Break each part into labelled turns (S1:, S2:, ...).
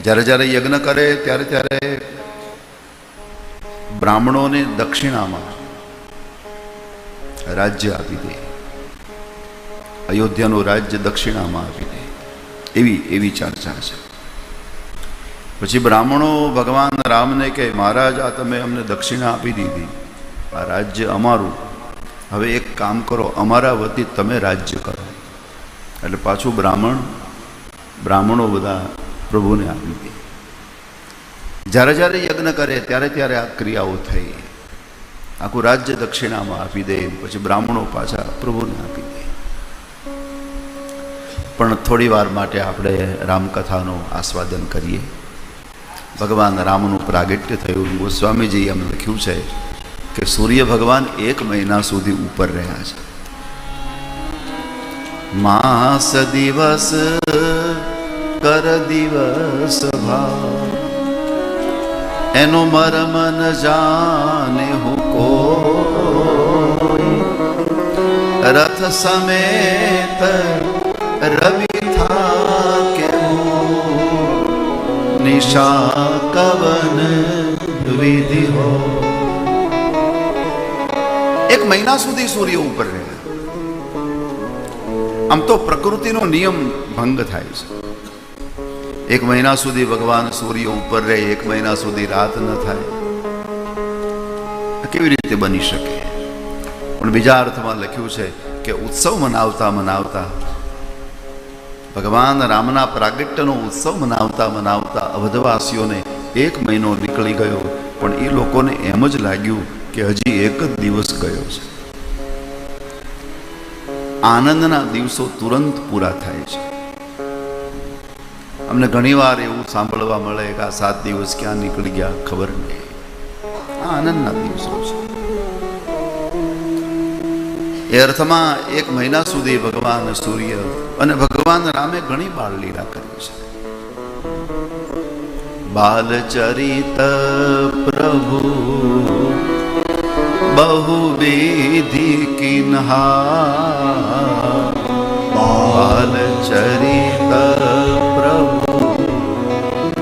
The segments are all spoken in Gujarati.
S1: જ્યારે જ્યારે યજ્ઞ કરે ત્યારે ત્યારે બ્રાહ્મણોને દક્ષિણામાં રાજ્ય આપી દે, અયોધ્યાનું રાજ્ય દક્ષિણામાં આપી દે, એવી ચર્ચા છે. પછી બ્રાહ્મણો ભગવાન રામને કહે, મહારાજ આ તમે અમને દક્ષિણા આપી દીધી, આ રાજ્ય અમારું, હવે એક કામ કરો, અમારા વતી તમે રાજ્ય કરો. એટલે પાછું બ્રાહ્મણો બધા પ્રભુને આપી દે. જ્યારે જ્યારે યજ્ઞ કરે ત્યારે ત્યારે આ ક્રિયાઓ થઈ, આખું રાજ્ય દક્ષિણામાં આપી દે, પછી બ્રાહ્મણો પાછા પ્રભુને આપી દે. પણ થોડી વાર માટે આપણે રામકથાનું આસ્વાદન કરીએ. ભગવાન રામનું પ્રાગટ્ય થયું. ગોસ્વામીજીએ એમ લખ્યું છે કે સૂર્ય ભગવાન 1 મહિના સુધી ઉપર રહ્યા છે. માસ દિવસ કર દિવસ ભાવ, એનો મરમ ન જાને હું કોઈ, રથ સમેત રવિ થા કે નિશા કવન વિધિ હો. 1 મહિના સુધી સૂર્ય ઉપર રહે. આમ તો પ્રકૃતિનો નિયમ ભંગ થાય છે. 1 મહિના સુધી ભગવાન સૂર્ય ઉપર રહે, 1 મહિના સુધી રાત ન થાય, કેવી રીતે બની શકે? પણ બીજા અર્થમાં લખ્યું છે કે ઉત્સવ મનાવતા મનાવતા, ભગવાન રામના પ્રાગટ્યનો ઉત્સવ મનાવતા મનાવતા અવધવાસીઓને 1 મહિનો નીકળી ગયો, પણ એ લોકોને એમ જ લાગ્યું કે હજી 1 જ દિવસ ગયો છે. આનંદના દિવસો તુરંત પૂરા થાય છે. અમને ઘણીવાર એવું સાંભળવા મળે કે આ 7 દિવસ ક્યાં નીકળી ગયા ખબર નહીં. આ આનંદના દિવસો છે. એ અર્થમાં 1 મહિના સુધી ભગવાન સૂર્ય અને ભગવાન રામે ઘણી બાળ લીલા કરી છે. બાલચરિત પ્રભુ બહુવિધિ કિન્હા, બાલચરિત પ્રભુ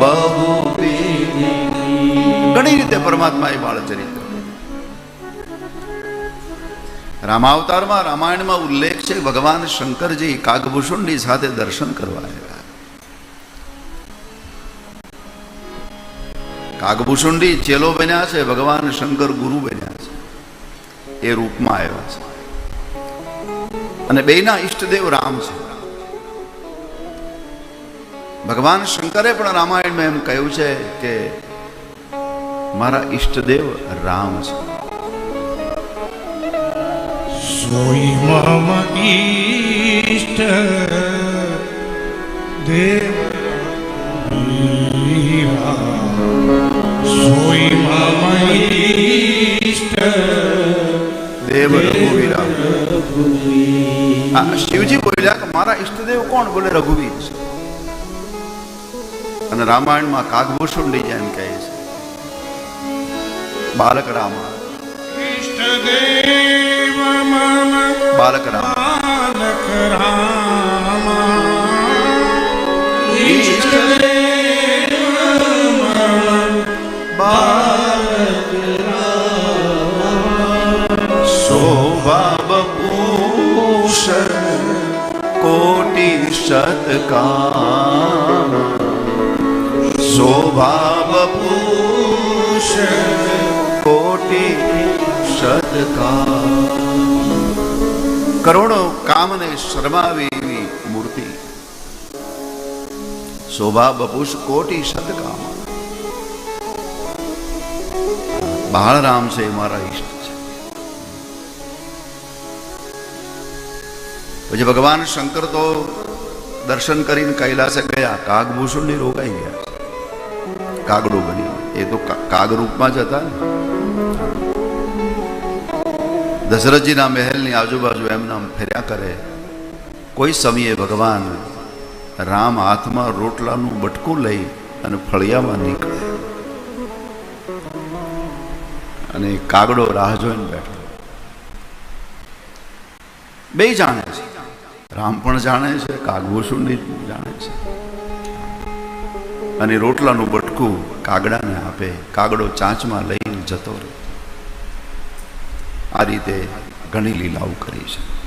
S1: બહુવિધિ. ઘણી રીતે પરમાત્મા એ બાળચરિત્ર. રામાવતારમાં રામાયણમાં ઉલ્લેખ છે, ભગવાન શંકરજી કાગભૂષણની સાથે દર્શન કરવા આવ્યા. કાગભૂષણજી ચેલો બન્યા છે, ભગવાન શંકર ગુરુ બન્યા છે, એ રૂપમાં આવ્યા છે. અને બેયના ઈષ્ટદેવ રામ છે. ભગવાન શંકરે પણ રામાયણમાં એમ કહ્યું છે કે મારા ઈષ્ટદેવ રામ છે.
S2: સોઈ મમ ઈષ્ટ દેવ, સોઈ મમ ઈષ્ટ
S1: દેવ રઘુવીરા. શિવજી બોલ્યા કે મારા ઈષ્ટદેવ કોણ? બોલે રઘુવીર છે. અને રામાયણમાં કાગભૂષણજી જેમ કહે છે બાલક રામ.
S2: ઈષ્ટદેવ મમ
S1: બાલક રામ.
S2: બાલક રામ, ઈષ્ટદેવ મમ બાલક રામ.
S1: શોભા ભૂષણ કોટિ શતકામ, શોભા ભૂષણ કોટિ શતકામ. કરોડો કામને શરમાવી એવી મૂર્તિ, શોભા બપુષ કોટિ શતકામ. બાળરામ છે મારા ઈષ્ટ છે. પછી ભગવાન શંકર તો દર્શન કરીને કૈલાસે ગયા, કાગભૂષણની રોકાઈ ગયા, કાગડો બન્યો. એ તો કાગ રૂપમાં જ હતા ને. દશરથજીના મહેલની આજુબાજુ એમના ફર્યા કરે. કોઈ સમયે ભગવાન રામ હાથમાં રોટલાનું બટકું લઈ અને ફળિયામાં નીકળે, અને કાગડો રાહ જોઈને બેઠો. બે જાણે છે, રામ પણ જાણે છે, કાગભૂષણજી જાણે છે. અને રોટલાનું બટકું કાગડાને આપે, કાગડો ચાંચમાં લઈને જતો રહે. આ રીતે ઘણી લીલાઓ કરી છે.